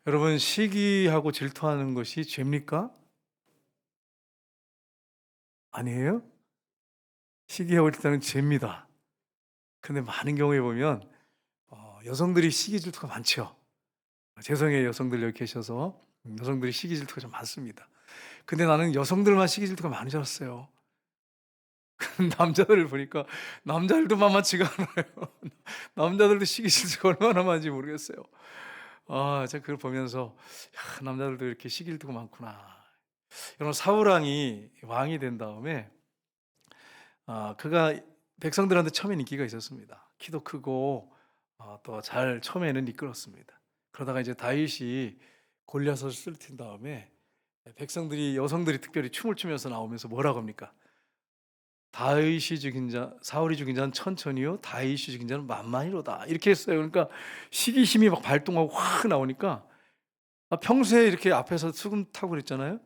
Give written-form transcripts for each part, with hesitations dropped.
여러분, 시기하고 질투하는 것이 죄입니까? 아니에요? 시기하고 질투하는 죄입니다. 근데 많은 경우에 보면 여성들이 시기 질투가 많죠. 죄송해요, 여성들 여기 계셔서. 여성들이 시기 질투가 좀 많습니다. 근데 나는 여성들만 시기 질투가 많은 줄 알았어요. 남자들을 보니까 남자들도 만만치가 않아요. 남자들도 시기 질투가 얼마나 많은지 모르겠어요. 제가 그걸 보면서 '야, 남자들도 이렇게 시기 질투가 많구나.' 여러분, 사울 왕이 왕이 된 다음에 그가 백성들한테 처음엔 인기가 있었습니다. 키도 크고 또 잘 처음에는 이끌었습니다. 그러다가 이제 다윗이 골리앗을 쓰러뜨린 다음에 백성들이 여성들이 특별히 춤을 추면서 나오면서 뭐라고 합니까? "다윗이 죽인 자 사울이 죽인 자는 천천히요 다윗이 죽인 자는 만만히로다." 이렇게 했어요. 그러니까 시기심이 막 발동하고 확 나오니까 평소에 이렇게 앞에서 수금 타고 그랬잖아요.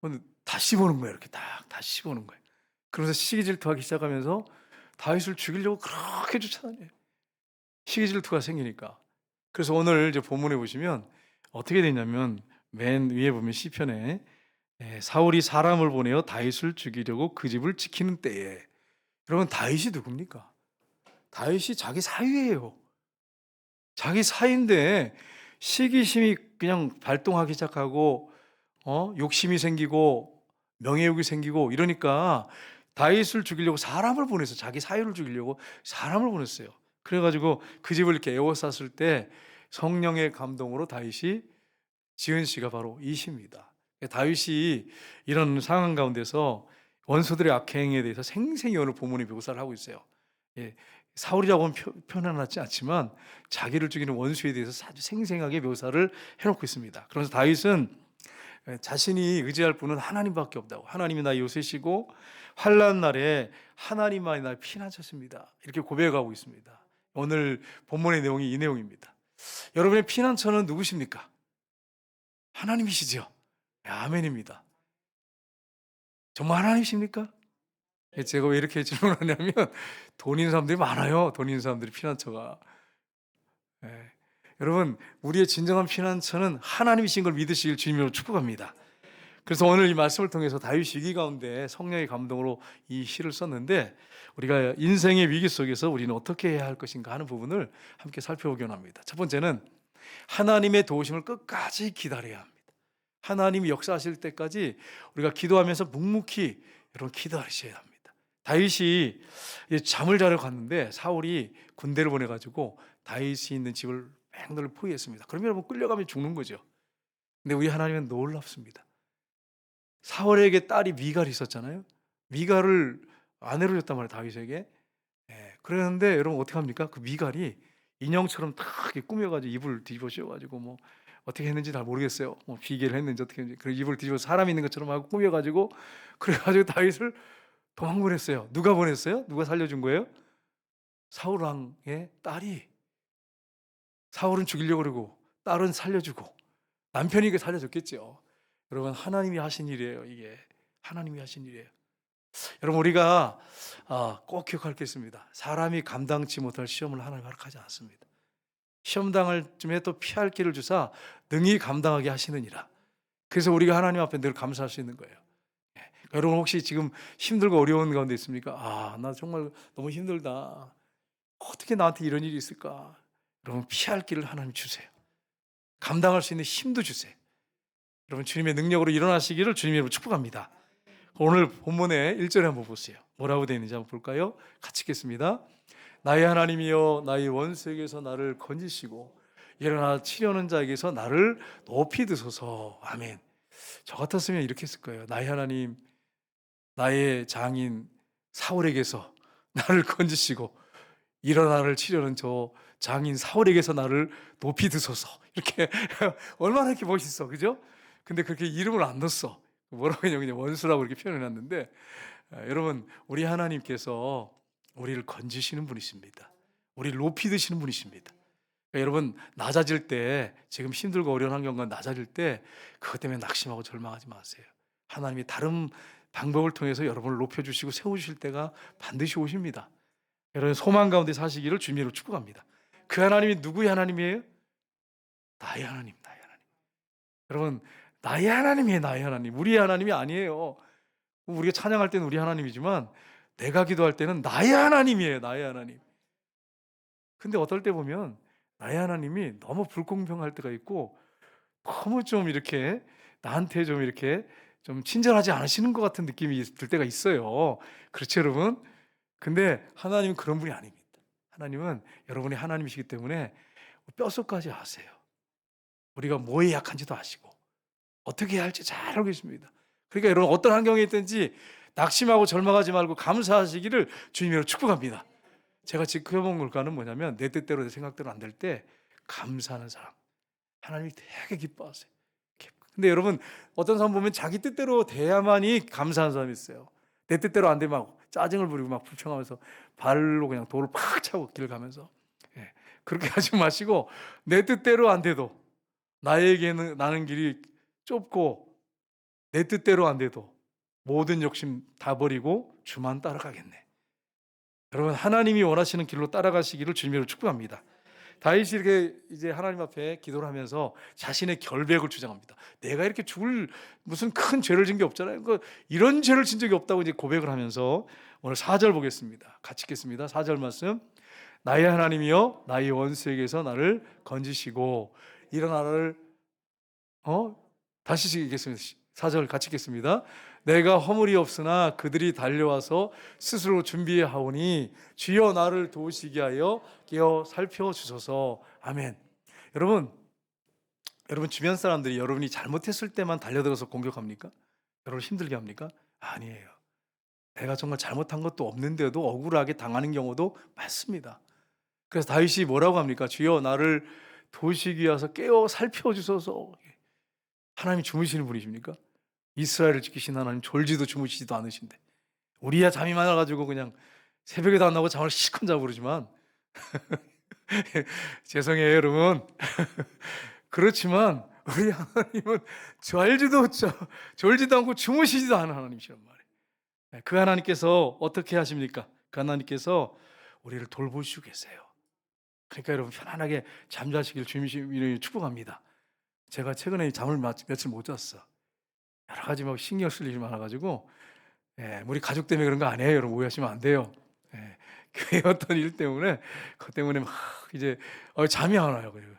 근데 다시 보는 거예요. 이렇게 딱 다시 보는 거예요. 그러면서 시기 질투하기 시작하면서 다윗을 죽이려고 그렇게 쫓아다녀요. 시기 질투가 생기니까. 그래서 오늘 이제 본문에 보시면 어떻게 되냐면 맨 위에 보면 시편에 사울이 사람을 보내어 다윗을 죽이려고 그 집을 지키는 때에. 여러분, 다윗이 누굽니까? 다윗이 자기 사위예요. 자기 사위인데 시기심이 그냥 발동하기 시작하고 욕심이 생기고 명예욕이 생기고 이러니까 다윗을 죽이려고 사람을 보냈어요. 자기 사위를 죽이려고 사람을 보냈어요. 그래 가지고 그 집을 이렇게 에워쌌을 때 성령의 감동으로 다윗이 지은 시가 바로 이 시입니다. 다윗이 이런 상황 가운데서 원수들의 악행에 대해서 생생히 오늘 본문이 묘사를 하고 있어요. 예. 사울이라고는 표현하지 않지만 자기를 죽이는 원수에 대해서 아주 생생하게 묘사를 해 놓고 있습니다. 그래서 다윗은 자신이 의지할 분은 하나님밖에 없다고. 하나님이 나의 요새시고 환난 날에 하나님만이 나의 피난처십니다. 이렇게 고백하고 있습니다. 오늘 본문의 내용이 이 내용입니다. 여러분의 피난처는 누구십니까? 하나님이시죠. 아멘입니다. 정말 하나님이십니까? 제가 왜 이렇게 질문하냐면 돈 있는 사람들이 많아요. 돈 있는 사람들이 피난처가. 예. 여러분, 우리의 진정한 피난처는 하나님이신 걸 믿으시길 주님으로 축복합니다. 그래서 오늘 이 말씀을 통해서 다윗 위기 가운데 성령의 감동으로 이 시를 썼는데, 우리가 인생의 위기 속에서 우리는 어떻게 해야 할 것인가 하는 부분을 함께 살펴보기 원합니다. 첫 번째는 하나님의 도우심을 끝까지 기다려야 합니다. 하나님이 역사하실 때까지 우리가 기도하면서 묵묵히 여러분 기다리셔야 합니다. 다윗이 잠을 자러 갔는데 사울이 군대를 보내가지고 다윗이 있는 집을 맹렬히 포위했습니다. 그러면 여러분 끌려가면 죽는 거죠. 근데 우리 하나님은 놀랍습니다. 사울에게 딸이 미갈이 있었잖아요. 미갈을 아내로 줬단 말이에요, 다윗에게. 그러는데 여러분 어떻게 합니까? 그 미갈이 인형처럼 딱 이렇게 꾸며가지고 이불 뒤집어 씌워가지고 뭐 어떻게 했는지 잘 모르겠어요. 뭐 비계를 했는지 어떻게 했는지. 그 이불 뒤집어 사람 있는 것처럼 하고 꾸며가지고 그래가지고 다윗을 도망 보냈어요. 누가 보냈어요? 누가 살려준 거예요? 사울 왕의 딸이. 사울은 죽이려고 그러고 딸은 살려주고 남편이 그 살려줬겠죠. 여러분, 하나님이 하신 일이에요. 이게 하나님이 하신 일이에요. 여러분, 우리가 꼭 기억할 게 있습니다. 사람이 감당치 못할 시험을 하나님 허락하지 않습니다. 시험 당할 쯤에 또 피할 길을 주사 능히 감당하게 하시느니라. 그래서 우리가 하나님 앞에 늘 감사할 수 있는 거예요. 여러분, 혹시 지금 힘들고 어려운 가운데 있습니까? 나 정말 너무 힘들다. 어떻게 나한테 이런 일이 있을까? 여러분, 피할 길을 하나님 주세요. 감당할 수 있는 힘도 주세요. 여러분, 주님의 능력으로 일어나시기를 주님의 이름으로 축복합니다. 오늘 본문의 1절에 한번 보세요. 뭐라고 되어 있는지 한번 볼까요? 같이 읽겠습니다. 나의 하나님이여, 나의 원수에게서 나를 건지시고 일어나 치려는 자에게서 나를 높이 드소서. 아멘. 저 같았으면 이렇게 했을 거예요. 나의 하나님, 나의 장인 사울에게서 나를 건지시고 일어나를 치려는 저 장인 사울에게서 나를 높이 드소서. 이렇게 얼마나 이렇게 멋있어, 그죠? 근데 그렇게 이름을 안 넣었어. 뭐라고 했냐면 그냥 원수라고 이렇게 표현해놨는데, 여러분, 우리 하나님께서 우리를 건지시는 분이십니다. 우리를 높이 드시는 분이십니다. 그러니까 여러분, 낮아질 때, 지금 힘들고 어려운 환경과 낮아질 때 그것 때문에 낙심하고 절망하지 마세요. 하나님이 다른 방법을 통해서 여러분을 높여주시고 세워주실 때가 반드시 오십니다. 여러분, 소망 가운데 사시기를 주님으로 축복합니다. 그 하나님이 누구의 하나님이에요? 나의 하나님, 나의 하나님. 여러분, 나의 하나님이에요, 나의 하나님. 우리의 하나님이 아니에요. 우리가 찬양할 때는 우리 하나님이지만 내가 기도할 때는 나의 하나님이에요, 나의 하나님. 근데 어떨 때 보면 나의 하나님이 너무 불공평할 때가 있고 너무 좀 이렇게 나한테 좀 이렇게 좀 친절하지 않으시는 것 같은 느낌이 들 때가 있어요. 그렇죠, 여러분? 근데 하나님은 그런 분이 아닙니다. 하나님은 여러분이 하나님이시기 때문에 뼛속까지 아세요. 우리가 뭐에 약한지도 아시고 어떻게 해야 할지 잘 알고 계십니다. 그러니까 여러분 어떤 환경에 있든지 낙심하고 절망하지 말고 감사하시기를 주님으로 축복합니다. 제가 지켜본 결과는 뭐냐면 내 뜻대로 내 생각대로 안 될 때 감사하는 사람 하나님이 되게 기뻐하세요. 근데 여러분 어떤 사람 보면 자기 뜻대로 돼야만이 감사한 사람이 있어요. 내 뜻대로 안 되면 막 짜증을 부리고 막 불평하면서 발로 그냥 돌을 팍 차고 길 가면서 예, 그렇게 하지 마시고 내 뜻대로 안 돼도 나에게는 나는 길이 좁고 내 뜻대로 안 돼도 모든 욕심 다 버리고 주만 따라가겠네. 여러분 하나님이 원하시는 길로 따라가시기를 주님으로 축복합니다. 다윗이 이렇게 이제 하나님 앞에 기도를 하면서 자신의 결백을 주장합니다. 내가 이렇게 죽을 무슨 큰 죄를 진 게 없잖아요. 이런 죄를 진 적이 없다고 이제 고백을 하면서 오늘 4절 보겠습니다. 같이 읽겠습니다. 4절 말씀. 나의 하나님이여 나의 원수에게서 나를 건지시고 일어나를 다시 읽겠습니다. 4절 같이 읽겠습니다. 내가 허물이 없으나 그들이 달려와서 스스로 준비해 하오니 주여 나를 도우시게 하여 깨어 살펴주소서. 아멘. 여러분 주변 사람들이 여러분이 잘못했을 때만 달려들어서 공격합니까? 여러분 힘들게 합니까? 아니에요. 내가 정말 잘못한 것도 없는데도 억울하게 당하는 경우도 많습니다. 그래서 다윗이 뭐라고 합니까? 주여 나를 도우시기 위해서 깨어 살펴주소서. 하나님이 주무시는 분이십니까? 이스라엘을 지키신 하나님 졸지도 주무시지도 않으신데 우리야 잠이 많아가지고 그냥 새벽에도 안 나고 잠을 실컷 자고 그러지만 죄송해요 여러분. 그렇지만 우리 하나님은 졸지도 않고 주무시지도 않은 하나님이시란 말이에요. 그 하나님께서 어떻게 하십니까? 그 하나님께서 우리를 돌보시고 계세요. 그러니까 여러분 편안하게 잠자시길 주님이 축복합니다. 제가 최근에 잠을 며칠 못 잤어. 여러 가지 막 신경 쓸 일이 많아가지고 우리 가족 때문에 그런 거 아니에요. 여러분 오해하시면 안 돼요. 교회 어떤 일 때문에 그것 때문에 막 이제 잠이 안 와요. 그리고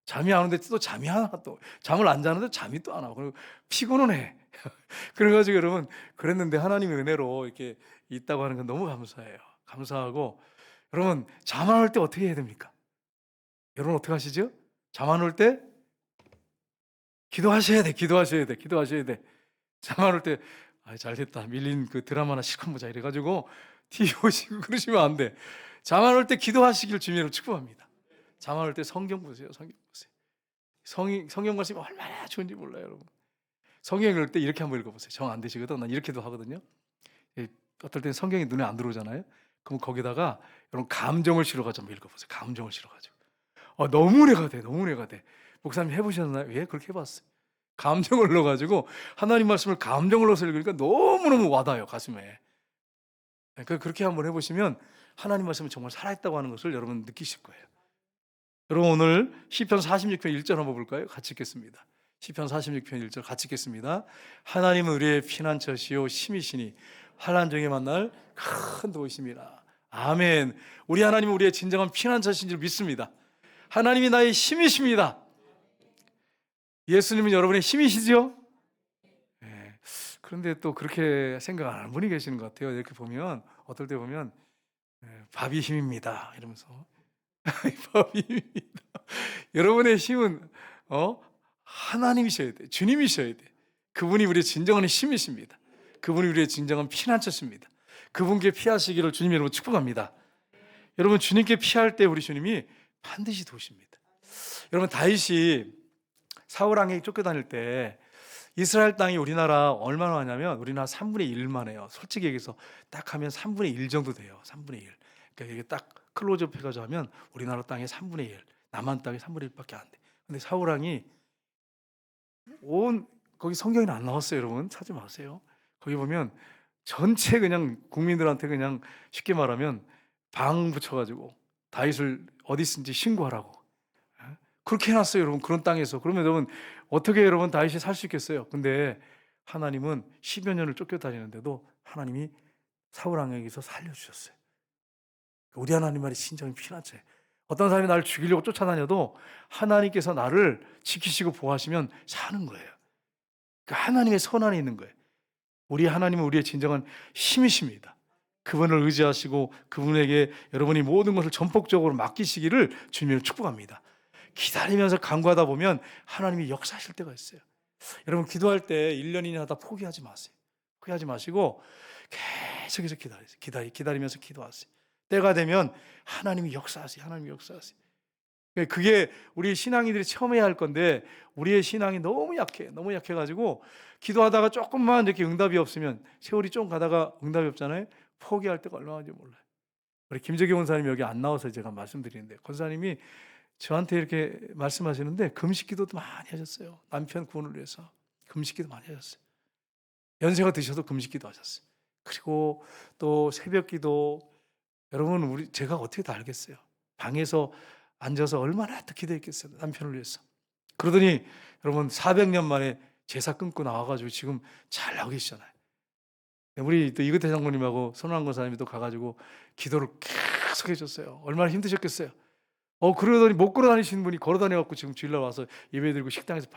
잠이 안 오는데 또 잠이 안 와. 또 잠을 안 자는데 잠이 또 안 와. 그리고 피곤은 해. 그래가지고 여러분 그랬는데 하나님의 은혜로 이렇게 있다고 하는 건 너무 감사해요. 감사하고 여러분 잠 안 올 때 어떻게 해야 됩니까? 여러분 어떻게 하시죠? 잠 안 올 때 기도하셔야 돼. 잠 안 올 때 잘됐다. 밀린 그 드라마나 실컷 보자 이래 가지고 TV 보시고 그러시면 안 돼. 잠 안 올 때 기도하시길 주님으로 축복합니다. 잠 안 올 때 성경 보세요. 성경 말씀이 얼마나 좋은지 몰라요, 여러분. 성경 읽을 때 이렇게 한번 읽어 보세요. 정 안 되시거든. 난 이렇게도 하거든요. 어떨 때는 성경이 눈에 안 들어오잖아요. 그럼 거기다가 여러분 감정을 실어 가지고 한번 읽어 보세요. 감정을 실어 가지고. 너무 은혜가 돼. 목사님 해 보셨나요? 예, 그렇게 해 봤어요. 감정을 넣어 가지고 하나님 말씀을 감정을 넣어서 읽으니까 너무너무 와닿아요, 가슴에. 그렇게 한번 해 보시면 하나님 말씀이 정말 살아있다고 하는 것을 여러분 느끼실 거예요. 여러분 오늘 시편 46편 1절 한번 볼까요? 같이 읽겠습니다. 시편 46편 1절 같이 읽겠습니다. 하나님은 우리의 피난처시요 힘이시니 환난 중에 만날 큰 도우심이라. 아멘. 우리 하나님은 우리의 진정한 피난처신 줄 믿습니다. 하나님이 나의 힘이십니다. 예수님은 여러분의 힘이시죠? 네. 그런데 또 그렇게 생각 안 하는 분이 계시는 것 같아요. 이렇게 보면 어떨 때 보면 밥이 힘입니다 이러면서 밥이 힘입니다. 여러분의 힘은 하나님이셔야 돼. 주님이셔야 돼. 그분이 우리의 진정한 힘이십니다. 그분이 우리의 진정한 피난처십니다. 그분께 피하시기를 주님 여러분 축복합니다. 여러분 주님께 피할 때 우리 주님이 반드시 도우십니다. 여러분 다윗이 사울 왕에게 쫓겨다닐 때 이스라엘 땅이 우리나라 얼마나 하냐면 우리나라 3분의 1만 해요. 솔직히 얘기해서 딱 하면 3분의 1 정도 돼요. 3분의 1. 그러니까 이게 딱 클로즈업 해가지고 하면 우리나라 땅의 3분의 1, 남한 땅의 3분의 1밖에 안 돼. 근데 사울 왕이 거기 성경에는 안 나왔어요. 여러분 찾지 마세요. 거기 보면 전체 그냥 국민들한테 그냥 쉽게 말하면 방 붙여가지고 다윗을 어디 있는지 신고하라고 그렇게 해 놨어요, 여러분. 그런 땅에서. 그러면 여러분 어떻게 여러분 다윗이 살 수 있겠어요? 근데 하나님은 10여 년을 쫓겨다니는데도 하나님이 사울 왕에게서 살려 주셨어요. 우리 하나님 말이 진정한 피난처예요. 어떤 사람이 나를 죽이려고 쫓아다녀도 하나님께서 나를 지키시고 보호하시면 사는 거예요. 그러니까 하나님의 손안에 있는 거예요. 우리 하나님은 우리의 진정한 힘이십니다. 그분을 의지하시고 그분에게 여러분이 모든 것을 전폭적으로 맡기시기를 주님을 축복합니다. 기다리면서 간구하다 보면 하나님이 역사하실 때가 있어요. 여러분 기도할 때 1년 2년 하다 포기하지 마세요. 포기하지 마시고 계속해서 기다리세요. 기다리면서 기도하세요. 때가 되면 하나님이 역사하세요. 하나님이 역사하세요. 그게 우리 신앙인들이 처음 해야 할 건데 우리의 신앙이 너무 약해. 너무 약해가지고 기도하다가 조금만 이렇게 응답이 없으면 세월이 좀 가다가 응답이 없잖아요. 포기할 때가 얼마나인지 몰라요. 우리 김재기 원사님이 여기 안 나와서 제가 말씀드리는데 권사님이 저한테 이렇게 말씀하시는데 금식 기도도 많이 하셨어요. 남편 구원을 위해서 금식 기도 많이 하셨어요. 연세가 드셔도 금식 기도 하셨어요. 그리고 또 새벽 기도 여러분 제가 어떻게 다 알겠어요. 방에서 앉아서 얼마나 또 기도했겠어요. 남편을 위해서. 그러더니 여러분 400년 만에 제사 끊고 나와가지고 지금 잘 나오고 계시잖아요. 우리 또 이근태 장모님하고 손환 권사님이 또 가가지고 기도를 계속 해줬어요. 얼마나 힘드셨겠어요. 그러더니 못 걸어 다니시는 분이 걸어 다녀갖고 지금 주일날 와서 예배 드리고 식당에서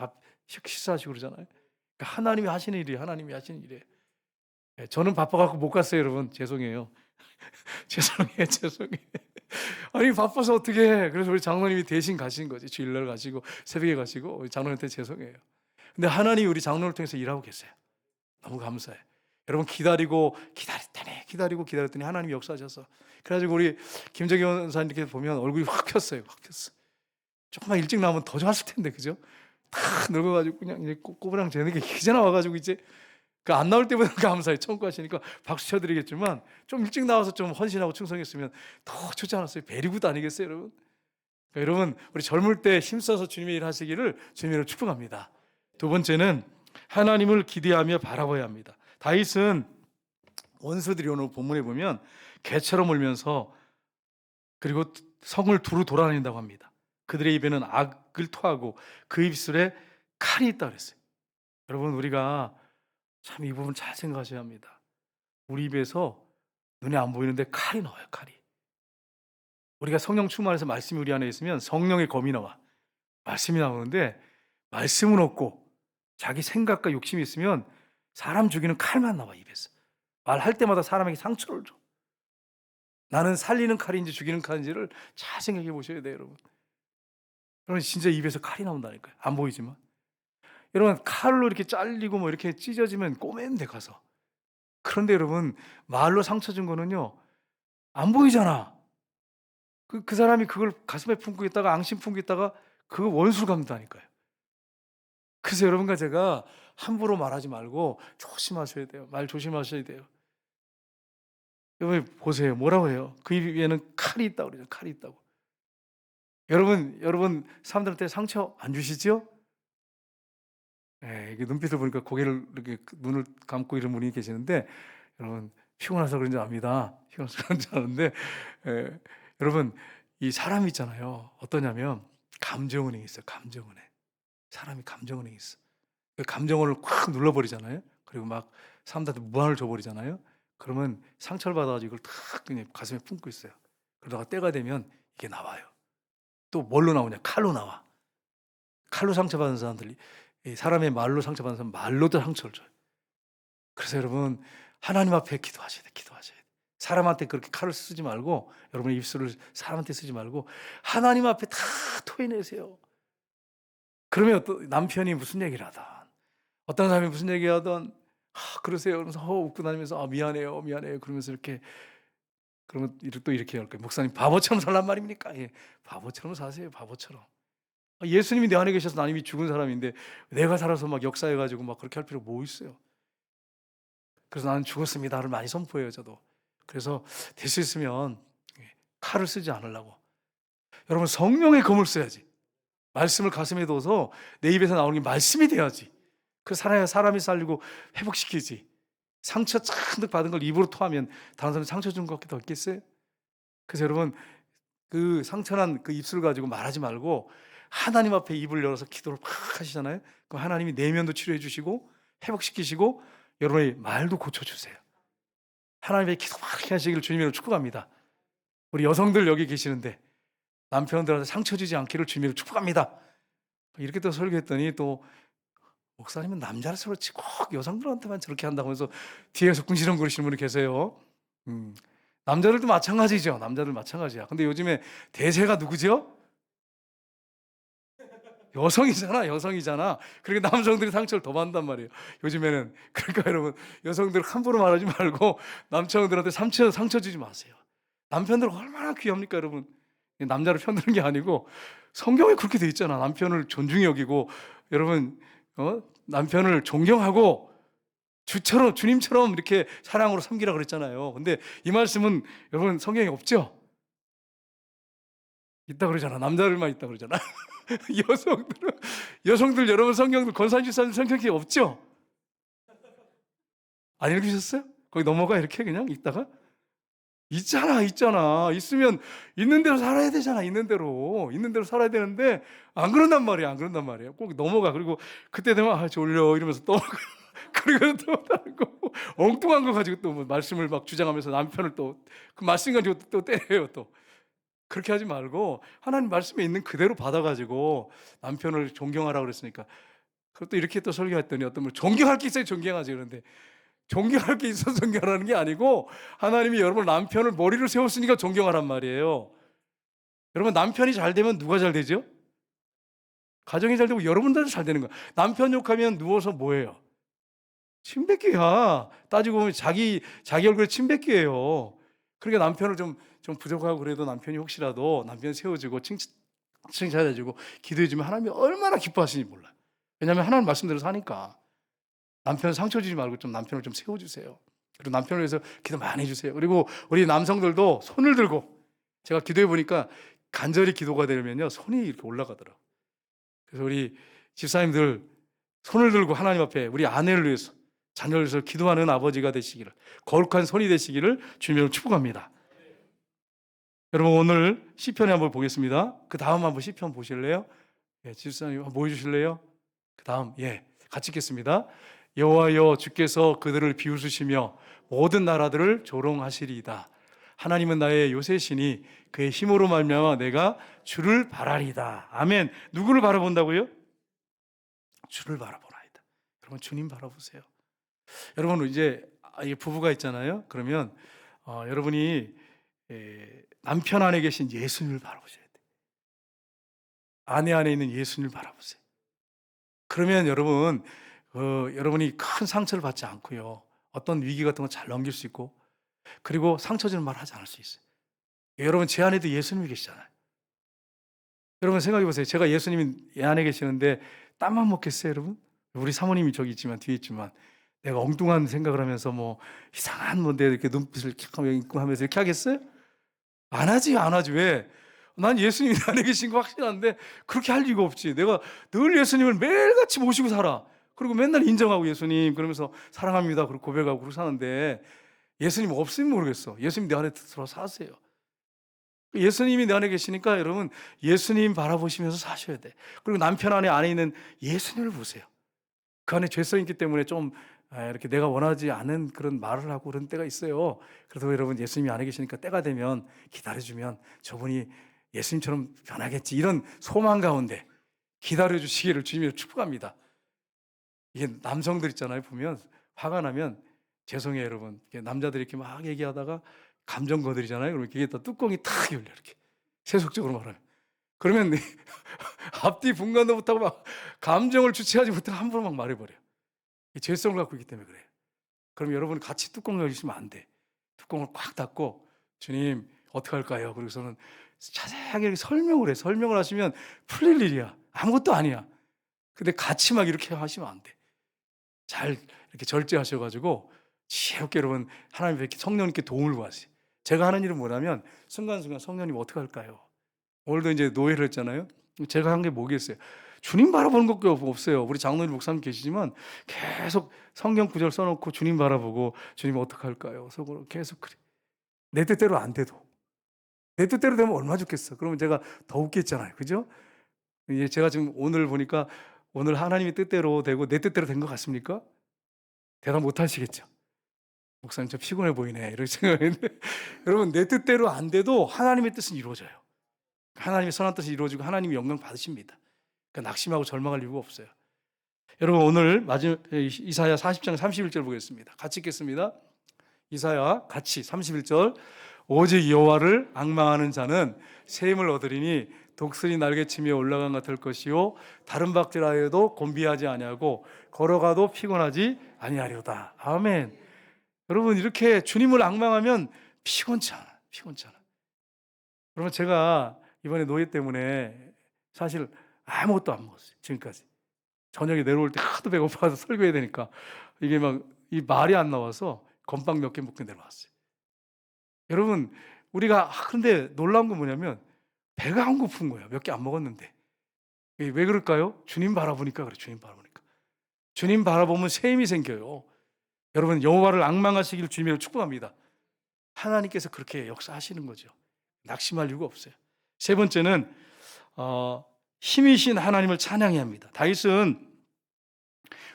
식사하시고 그러잖아요. 그러니까 하나님이 하시는 일이에요. 하나님이 하시는 일이에요. 저는 바빠갖고 못 갔어요, 여러분. 죄송해요. 죄송해요. 아니, 바빠서 어떻게 해. 그래서 우리 장로님이 대신 가신 거지. 주일날 가시고, 새벽에 가시고, 우리 장로님한테 죄송해요. 근데 하나님이 우리 장로를 통해서 일하고 계세요. 너무 감사해. 여러분 기다렸더니 하나님이 역사하셔서. 그래가지고 우리 김정희 원사님 이렇게 보면 얼굴이 확 폈어요. 확 폈어. 조금만 일찍 나오면 더 좋았을 텐데, 그죠? 다 늙어가지고 그냥 이제 꼬부랑 재는 게 이제 나와가지고 이제 안 나올 때보다 감사해. 청구하시니까 박수 쳐드리겠지만 좀 일찍 나와서 좀 헌신하고 충성했으면 더 좋지 않았어요? 베리굿 아니겠어요, 여러분? 그러니까 여러분 우리 젊을 때 힘써서 주님의 일 하시기를 주님을 축복합니다. 두 번째는 하나님을 기대하며 바라봐야 합니다. 다윗은 원수들이 오늘 본문에 보면 개처럼 울면서 그리고 성을 두루 돌아다닌다고 합니다. 그들의 입에는 악을 토하고 그 입술에 칼이 있다 그랬어요. 여러분 우리가 참 이 부분 잘 생각하셔야 합니다. 우리 입에서 눈에 안 보이는데 칼이 나와요. 칼이. 우리가 성령 충만해서 말씀이 우리 안에 있으면 성령의 검이 나와. 말씀이 나오는데 말씀은 없고 자기 생각과 욕심이 있으면 사람 죽이는 칼만 나와 입에서. 말할 때마다 사람에게 상처를 줘. 나는 살리는 칼인지 죽이는 칼인지를 잘 생각해 보셔야 돼요, 여러분. 그러면 진짜 입에서 칼이 나온다니까요. 안 보이지만. 여러분 칼로 이렇게 잘리고 뭐 이렇게 찢어지면 꼬매면 돼 가서. 그런데 여러분 말로 상처 준 거는요 안 보이잖아. 그 사람이 그걸 가슴에 품고 있다가 앙심 품고 있다가 그 원수를 갚는다니까요. 그래서 여러분과 제가 함부로 말하지 말고 조심하셔야 돼요. 말 조심하셔야 돼요. 여러분 보세요. 뭐라고 해요? 그 입에는 칼이 있다고 그러죠. 칼이 있다고. 여러분 사람들한테 상처 안 주시죠? 이게 눈빛을 보니까 고개를 이렇게 눈을 감고 이런 분이 계시는데 여러분 피곤해서 그런지 압니다. 피곤해서 그런지 아는데 여러분 이 사람이 있잖아요. 어떠냐면 감정은행이 있어요. 감정은행. 사람이 감정은행이 있어. 그 감정을 콱 눌러버리잖아요. 그리고 막 사람들한테 무한을 줘버리잖아요. 그러면 상처를 받아가지고 이걸 탁 그냥 가슴에 품고 있어요. 그러다가 때가 되면 이게 나와요. 또 뭘로 나오냐? 칼로 나와. 칼로 상처받은 사람들이 사람의 말로 상처받은 사람 말로도 상처를 줘요. 그래서 여러분 하나님 앞에 기도하셔야 돼요. 기도하셔야 돼요. 사람한테 그렇게 칼을 쓰지 말고 여러분의 입술을 사람한테 쓰지 말고 하나님 앞에 다 토해내세요. 그러면 또 남편이 무슨 얘기를 하든 어떤 사람이 무슨 얘기하든 그러세요. 그러면서 웃고 다니면서 미안해요. 그러면서 이렇게 그러면 또 이렇게 할 거예요. 목사님 바보처럼 살란 말입니까? 예, 바보처럼 사세요. 바보처럼. 예수님이 내 안에 계셔서 난 이미 죽은 사람인데 내가 살아서 막 역사해가지고 막 그렇게 할 필요 뭐 있어요. 그래서 나는 죽었습니다를 많이 선포해요. 저도. 그래서 될 수 있으면 칼을 쓰지 않으려고. 여러분 성령의 검을 써야지. 말씀을 가슴에 둬서 내 입에서 나오는 게 말씀이 돼야지. 그 사람이 살리고 회복시키지. 상처 잔뜩 받은 걸 입으로 토하면 다른 사람이 상처 준 것 같기도 했겠어요? 그래서 여러분 그 상처난 그 입술 가지고 말하지 말고 하나님 앞에 입을 열어서 기도를 막 하시잖아요. 그럼 하나님이 내면도 치료해 주시고 회복시키시고 여러분의 말도 고쳐주세요. 하나님의 기도 막 하시기를 주님으로 축복합니다. 우리 여성들 여기 계시는데 남편들한테 상처 주지 않기를 주님으로 축복합니다. 이렇게 또 설교했더니 또 목사님은 남자라서 그렇지 꼭 여성들한테만 저렇게 한다고 해서 뒤에서 궁시렁거리시는 분이 계세요. 남자들도 마찬가지죠. 남자들 마찬가지야. 근데 요즘에 대세가 누구죠? 여성이잖아, 여성이잖아. 그러니까 남성들이 상처를 더 받는단 말이에요. 요즘에는. 그러니까 여러분, 여성들 함부로 말하지 말고 남성들한테 상처 주지 마세요. 남편들 얼마나 귀합니까, 여러분? 남자를 편드는 게 아니고 성경에 그렇게 돼 있잖아. 남편을 존중히 여기고 여러분, 남편을 존경하고 주님처럼 이렇게 사랑으로 섬기라 그랬잖아요. 근데 이 말씀은 여러분 성경에 없죠? 있다 그러잖아. 남자들만 있다 그러잖아. 여성들 여러분 성경도 권산주사님 성경에 없죠? 안 읽으셨어요? 거기 넘어가 이렇게 그냥 읽다가 있잖아. 있으면 있는 대로 살아야 되잖아. 있는 대로 살아야 되는데 안 그런단 말이야. 꼭 넘어가. 그리고 그때 되면 졸려 이러면서 또 그리고 또 다른 거 엉뚱한 거 가지고 또 뭐 말씀을 막 주장하면서 남편을 또 그 말씀 가지고 또 때려요 또. 그렇게 하지 말고 하나님 말씀에 있는 그대로 받아가지고 남편을 존경하라고 그랬으니까 그것도 이렇게 또 설교했더니 어떤 분 존경할 게 있어야 존경하지 그런데 존경할 게 있어서 존경하라는 게 아니고 하나님이 여러분 남편을 머리를 세웠으니까 존경하란 말이에요. 여러분 남편이 잘 되면 누가 잘 되죠? 가정이 잘 되고 여러분들도 잘 되는 거야. 남편 욕하면 누워서 뭐해요? 침 뱉기야. 따지고 보면 자기 얼굴에 침 뱉기예요. 그러니까 남편을 좀 부족하고 그래도 남편이 혹시라도 남편 세워주고 칭찬해주고 기도해주면 하나님이 얼마나 기뻐하시는지 몰라요. 왜냐하면 하나님 말씀대로 사니까. 남편 상처 주지 말고 좀 남편을 좀 세워주세요. 그리고 남편을 위해서 기도 많이 해주세요. 그리고 우리 남성들도 손을 들고 제가 기도해 보니까 간절히 기도가 되면요 손이 이렇게 올라가더라고요. 그래서 우리 집사님들 손을 들고 하나님 앞에 우리 아내를 위해서 자녀를 위해서 기도하는 아버지가 되시기를 거룩한 손이 되시기를 주님으로 축복합니다. 여러분 오늘 시편에 한번 보겠습니다. 그 다음 한번 시편 보실래요? 예, 집사님 한번 보여주실래요? 그 다음 같이 읽겠습니다. 여호와여 주께서 그들을 비웃으시며 모든 나라들을 조롱하시리이다. 하나님은 나의 요새시니 그의 힘으로 말미암아 내가 주를 바라리이다. 아멘. 누구를 바라본다고요? 주를 바라보나이다. 여러분 주님 바라보세요. 여러분 이제 부부가 있잖아요. 그러면 여러분이 남편 안에 계신 예수님을 바라보셔야 돼요. 아내 안에 있는 예수님을 바라보세요. 그러면 여러분 여러분이 큰 상처를 받지 않고요. 어떤 위기 같은 거 잘 넘길 수 있고 그리고 상처 주는 말 하지 않을 수 있어요. 여러분 제 안에도 예수님이 계시잖아요. 여러분 생각해 보세요. 제가 예수님이 내 안에 계시는데 땀만 먹겠어요, 여러분? 우리 사모님이 저기 있지만 뒤에 있지만 내가 엉뚱한 생각을 하면서 뭐 이상한 뭔데 이렇게 눈빛을 캬 하면서 이렇게 하겠어요? 안 하지. 왜? 난 예수님이 내 안에 계신 거 확신한데 그렇게 할 이유가 없지. 내가 늘 예수님을 매일같이 모시고 살아. 그리고 맨날 인정하고 예수님 그러면서 사랑합니다. 그리고 고백하고 그러고 사는데 예수님 없으면 모르겠어. 예수님 내 안에 들어 사세요. 예수님이 내 안에 계시니까 여러분 예수님 바라보시면서 사셔야 돼. 그리고 남편 안에 있는 예수님을 보세요. 그 안에 죄성이 있기 때문에 좀 이렇게 내가 원하지 않은 그런 말을 하고 그런 때가 있어요. 그래도 여러분 예수님이 안에 계시니까 때가 되면 기다려주면 저분이 예수님처럼 변하겠지 이런 소망 가운데 기다려주시기를 주님으로 축복합니다. 이게 남성들 있잖아요. 보면 화가 나면 죄송해요 여러분. 남자들이 이렇게 막 얘기하다가 감정 거들이잖아요. 그러면 이게 또 뚜껑이 탁 열려 이렇게 세속적으로 말하면. 그러면 앞뒤 분간도 못하고 막 감정을 주체하지 못하고 함부로 막 말해버려요. 죄성을 갖고 있기 때문에 그래요. 그럼 여러분 같이 뚜껑 열리시면 안 돼. 뚜껑을 꽉 닫고 주님 어떻게 할까요? 그래서는 자세하게 설명을 해. 설명을 하시면 풀릴 일이야. 아무것도 아니야. 근데 같이 막 이렇게 하시면 안 돼. 잘 이렇게 절제하셔가지고 지혜롭게 여러분 하나님 이렇게 성령님께 도움을 구하세요. 제가 하는 일은 뭐냐면 순간순간 성령님 어떻게 할까요? 오늘도 이제 노예를 했잖아요. 제가 한 게 뭐겠어요? 주님 바라보는 것밖에 없어요. 우리 장로님 목사님 계시지만 계속 성경 구절 써놓고 주님 바라보고 주님 어떻게 할까요? 속으로 계속 그래. 내 뜻대로 안 돼도 내 뜻대로 되면 얼마나 좋겠어. 그러면 제가 더 웃겠잖아요. 그죠? 제가 지금 오늘 보니까 오늘 하나님의 뜻대로 되고 내 뜻대로 된 것 같습니까? 대답 못 하시겠죠? 목사님 좀 피곤해 보이네 이렇게 생각했는데 여러분 내 뜻대로 안 돼도 하나님의 뜻은 이루어져요. 하나님의 선한 뜻이 이루어지고 하나님이 영광 받으십니다. 그러니까 낙심하고 절망할 이유가 없어요. 여러분 오늘 이사야 40장 31절 보겠습니다. 같이 읽겠습니다. 이사야 같이 31절 오직 여호와를 앙망하는 자는 샘을 얻으리니 독수리 날개치며 올라간 같을 것이요 다른 박질하여도 곤비하지 아니하고 걸어가도 피곤하지 아니하리로다. 아멘. 여러분 이렇게 주님을 앙망하면 피곤치 않아. 여러분 제가 이번에 노예 때문에 사실 아무것도 안 먹었어요. 지금까지. 저녁에 내려올 때 하도 배고파서 설교해야 되니까 이게 막 이 말이 안 나와서 건빵 몇 개 먹고 내려왔어요. 여러분 우리가 근데 놀라운 건 뭐냐면 배가 안 고픈 거예요. 몇 개 안 먹었는데. 왜 그럴까요? 주님 바라보니까 그래. 주님 바라보면 새 힘이 생겨요. 여러분 여호와를 앙망하시기를 주님으로 축복합니다. 하나님께서 그렇게 역사하시는 거죠. 낙심할 이유가 없어요. 세 번째는 힘이신 하나님을 찬양해야 합니다. 다윗은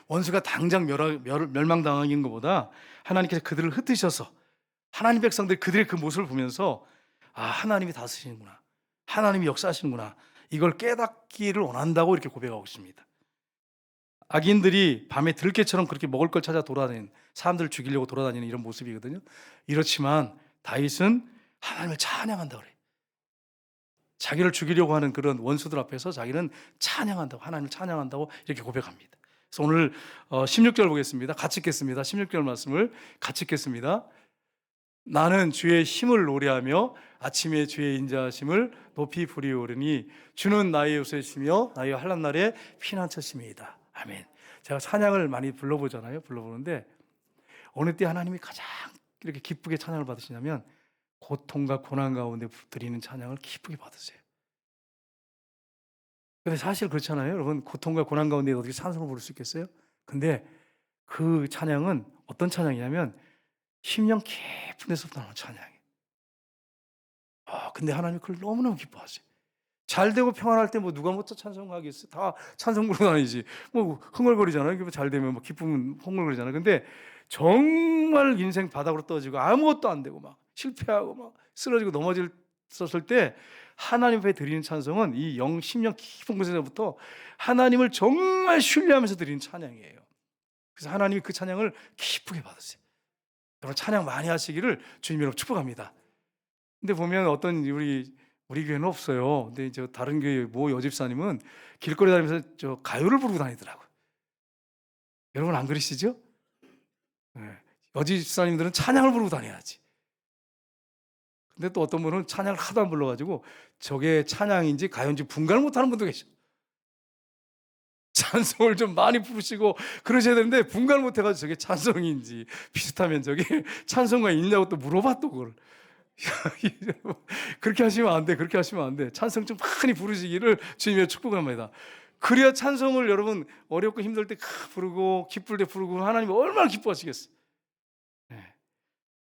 원수가 당장 멸망당하는 것보다 하나님께서 그들을 흩으셔서 하나님 백성들이 그들의 그 모습을 보면서 하나님이 다스리시는구나, 하나님이 역사하시는구나, 이걸 깨닫기를 원한다고 이렇게 고백하고 있습니다. 악인들이 밤에 들개처럼 그렇게 먹을 걸 찾아 돌아다니는, 사람들을 죽이려고 돌아다니는 이런 모습이거든요. 이렇지만 다윗은 하나님을 찬양한다고 그래요. 자기를 죽이려고 하는 그런 원수들 앞에서 자기는 찬양한다고, 하나님을 찬양한다고 이렇게 고백합니다. 그래서 오늘 16절 보겠습니다. 같이 읽겠습니다. 16절 말씀을 같이 읽겠습니다. 나는 주의 힘을 노래하며 아침에 주의 인자하심을 높이 부리오르니 주는 나의 요새시며 나의 환난 날에 피난처심이다. 아멘. 제가 찬양을 많이 불러보는데 어느 때 하나님이 가장 이렇게 기쁘게 찬양을 받으시냐면 고통과 고난 가운데 드리는 찬양을 기쁘게 받으세요. 근데 사실 그렇잖아요. 여러분 고통과 고난 가운데 어떻게 찬송을 부를 수 있겠어요? 근데 그 찬양은 어떤 찬양이냐면 심령 깊은 데서부터 나오는 찬양이에요. 근데 하나님이 그걸 너무너무 기뻐하세요. 잘 되고 평안할 때 뭐 누가 뭐 찬송하겠어요? 다 찬송 부르고 다니지. 뭐 흥얼거리잖아요. 잘 되면 뭐 기쁘면 흥얼거리잖아요. 근데 정말 인생 바닥으로 떨어지고 아무것도 안 되고 막 실패하고 막 쓰러지고 넘어졌을 때 하나님 앞에 드리는 찬송은 이 심령 깊은 곳에서부터 하나님을 정말 신뢰하면서 드리는 찬양이에요. 그래서 하나님이 그 찬양을 기쁘게 받으세요. 여러분 찬양 많이 하시기를 주님 여러분 축복합니다. 근데 보면 어떤 우리 교회는 없어요. 근데 저 다른 교회 모 여집사님은 길거리 다니면서 저 가요를 부르고 다니더라고요. 여러분 안 그러시죠? 네. 여집사님들은 찬양을 부르고 다녀야지. 근데 또 어떤 분은 찬양을 하도 안 불러가지고 저게 찬양인지 가요인지 분간을 못하는 분도 계셔. 찬송을 좀 많이 부르시고 그러셔야 되는데 분간을 못해가지고 저게 찬송인지 비슷하면 저게 찬송가 있냐고 또 물어봐 또 그걸. 그렇게 하시면 안 돼. 그렇게 하시면 안 돼. 찬송 좀 많이 부르시기를 주님의 축복합니다. 그래야 찬송을 여러분 어렵고 힘들 때 부르고 기쁠 때 부르고 하나님이 얼마나 기뻐하시겠어요. 네.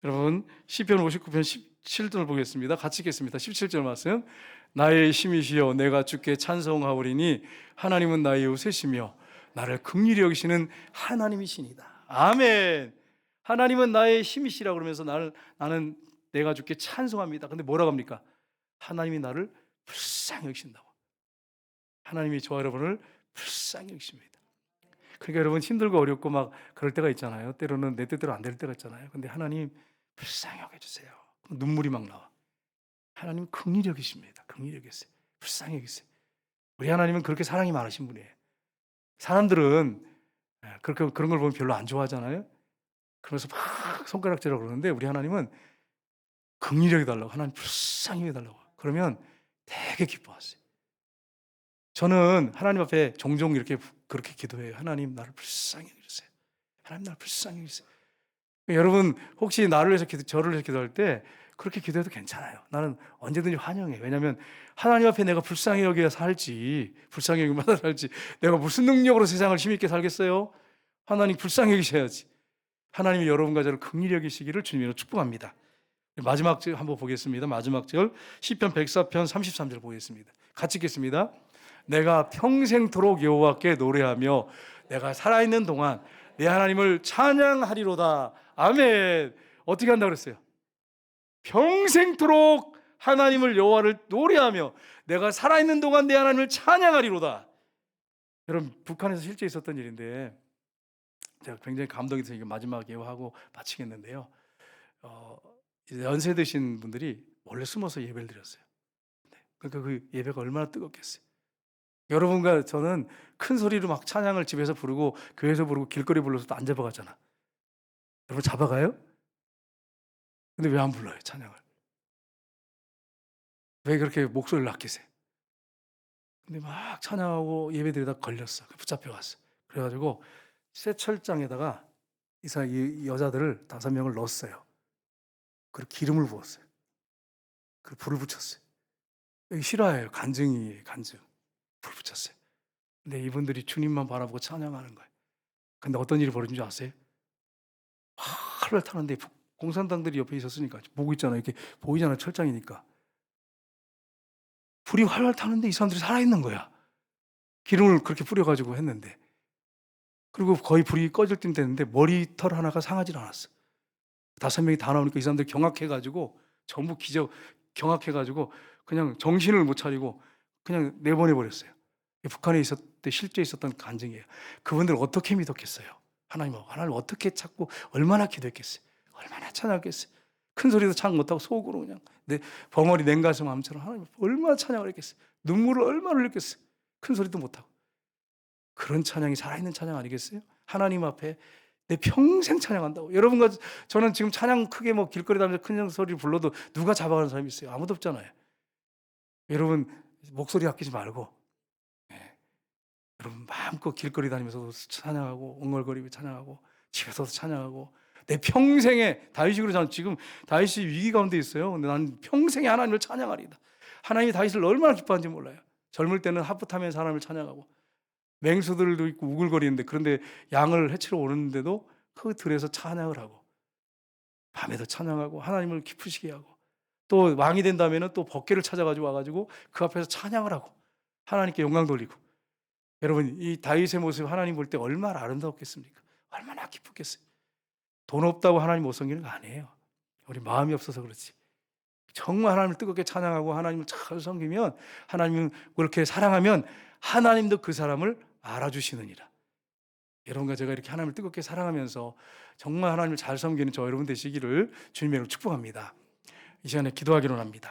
여러분 시편 59편 17절 보겠습니다. 같이 읽겠습니다. 17절 말씀. 나의 힘이시여 내가 주께 찬송하오리니 하나님은 나의 요새시며 나를 긍휼히 여기시는 하나님이시니다. 아멘. 하나님은 나의 힘이시라 그러면서 나는 내가 주께 찬송합니다. 근데 뭐라고 합니까? 하나님이 나를 불쌍히 여기신다고. 하나님이 저와 여러분을 불쌍히 여기십니다. 그러니까 여러분 힘들고 어렵고 막 그럴 때가 있잖아요. 때로는 내 뜻대로 안 될 때가 있잖아요. 근데 하나님 불쌍히 여겨주세요. 눈물이 막 나와. 하나님 긍휼히 여기십니다. 긍휼히 여기세요. 불쌍히 여기세요. 우리 하나님은 그렇게 사랑이 많으신 분이에요. 사람들은 그런 걸 보면 별로 안 좋아하잖아요. 그러면서 막 손가락질하고 그러는데 우리 하나님은 긍휼히 여겨달라고, 하나님 불쌍히 여겨달라고 그러면 되게 기뻐하세요. 저는 하나님 앞에 종종 그렇게 기도해요. 하나님 나를 불쌍히 여겨주세요. 하나님 나를 불쌍히 여겨주세요. 여러분 혹시 나를 위해서 저를 위해서 기도할 때 그렇게 기도해도 괜찮아요. 나는 언제든지 환영해. 왜냐하면 하나님 앞에 내가 불쌍히 여겨야 살지, 불쌍히 여기마다 살지 내가 무슨 능력으로 세상을 힘있게 살겠어요? 하나님 불쌍히 여기셔야지. 하나님이 여러분과 저를 긍휼히 여기시기를 주님으로 축복합니다. 마지막 절 한번 보겠습니다. 마지막 절 시편 104편 33절 보겠습니다. 같이 읽겠습니다. 내가 평생토록 여호와께 노래하며 내가 살아있는 동안 내 하나님을 찬양하리로다. 아멘. 어떻게 한다고 그랬어요? 평생토록 하나님을 여호와를 노래하며 내가 살아있는 동안 내 하나님을 찬양하리로다. 여러분, 북한에서 실제 있었던 일인데 제가 굉장히 감동이 돼서 이게 마지막 예화하고 마치겠는데요. 이제 연세 드신 분들이 원래 숨어서 예배를 드렸어요. 그러니까 그 예배가 얼마나 뜨겁겠어요. 여러분과 저는 큰 소리로 막 찬양을 집에서 부르고 교회에서 부르고 길거리 불러서도 안 잡아가잖아. 여러분 잡아가요? 근데 왜 안 불러요, 찬양을? 왜 그렇게 목소리를 아끼세요? 근데 막 찬양하고 예배드리다 걸렸어. 붙잡혀갔어. 그래가지고 새 철장에다가 이 여자들을 5명을 넣었어요. 그리고 기름을 부었어요. 그리고 불을 붙였어요. 여기 실화예요. 간증이에요. 간증. 불 붙였어요. 근데 이분들이 주님만 바라보고 찬양하는 거예요. 근데 어떤 일이 벌어진 줄 아세요? 활활 타는데 공산당들이 옆에 있었으니까 보고 있잖아요. 이렇게 보이잖아요. 철장이니까. 불이 활활 타는데 이 사람들이 살아있는 거야. 기름을 그렇게 뿌려가지고 했는데. 그리고 거의 불이 꺼질 쯤 됐는데 머리털 하나가 상하지 않았어. 5명이 다 나오니까 이 사람들이 경악해가지고 전부 경악해가지고 그냥 정신을 못 차리고 그냥 내보내버렸어요. 북한에 있을 때 실제 있었던 간증이에요. 그분들 어떻게 믿었겠어요? 하나님을 어떻게 찾고 얼마나 기도했겠어요? 얼마나 찬양했겠어요? 큰 소리도 찬양 못하고 속으로 그냥 내 벙어리 냉가슴 마음처럼 하나님 얼마나 찬양을 했겠어요? 눈물을 얼마나 흘렸겠어요? 큰 소리도 못하고. 그런 찬양이 살아있는 찬양 아니겠어요? 하나님 앞에 내 평생 찬양한다고. 여러분과 저는 지금 찬양 크게 뭐 길거리 다니면서 큰 소리를 불러도 누가 잡아가는 사람이 있어요? 아무도 없잖아요. 여러분 목소리 아끼지 말고 여러분 마음껏 길거리 다니면서도 찬양하고 엉얼거리며 찬양하고 집에서도 찬양하고 내 평생에 다윗이 저는 지금 다윗이 위기 가운데 있어요. 근데 난 평생에 하나님을 찬양하리다. 하나님이 다윗을 얼마나 기뻐하는지 몰라요. 젊을 때는 하프 타면서 하나님을 찬양하고 맹수들도 있고 우글거리는데 그런데 양을 해치러 오는데도 그 들에서 찬양을 하고 밤에도 찬양하고 하나님을 기쁘시게 하고 또 왕이 된다면은 또 법궤를 찾아가지고 와가지고 그 앞에서 찬양을 하고 하나님께 영광 돌리고. 여러분 이 다윗의 모습 하나님 볼 때 얼마나 아름다웠겠습니까? 얼마나 기쁘겠어요. 돈 없다고 하나님 못 섬기는 거 아니에요. 우리 마음이 없어서 그렇지. 정말 하나님을 뜨겁게 찬양하고 하나님을 잘 섬기면 하나님을 그렇게 사랑하면 하나님도 그 사람을 알아주시느니라. 여러분과 제가 이렇게 하나님을 뜨겁게 사랑하면서 정말 하나님을 잘 섬기는 저 여러분 되시기를 주님의 이름으로 축복합니다. 이 시간에 기도하기로 합니다.